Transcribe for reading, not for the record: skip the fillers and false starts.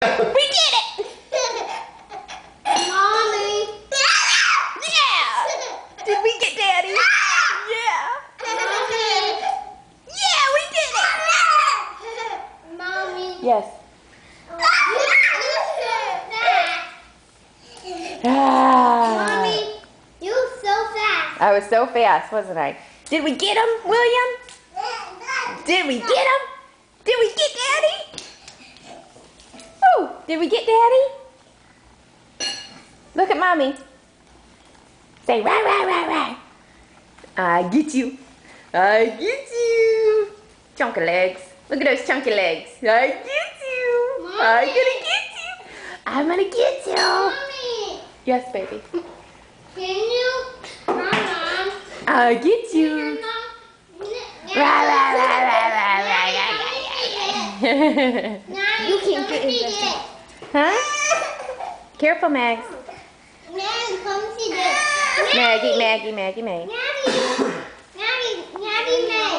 We did it! Mommy. Yeah! Did we get Daddy? Yeah! Mommy. Yeah, we did it! Mommy. Yes. Ah. Mommy, you were so fast. I was so fast, wasn't I? Did we get him, William? Did we get him? Did we get Daddy? Oh, did we get Daddy? Look at Mommy. Say, rah, rah, rah, rah. I get you. I get you. Chunky legs. Look at those chunky legs. I get you. Mommy. I'm gonna get you. I'm gonna get you. Mommy, Yes, baby. can you? Mom. I get you. Rah, rah, rah, rah, rah, rah, rah, You can't get in there. Huh? Careful, Mags. Daddy, come see this. Maggie, Maggie, Maggie, Maggie. Daddy.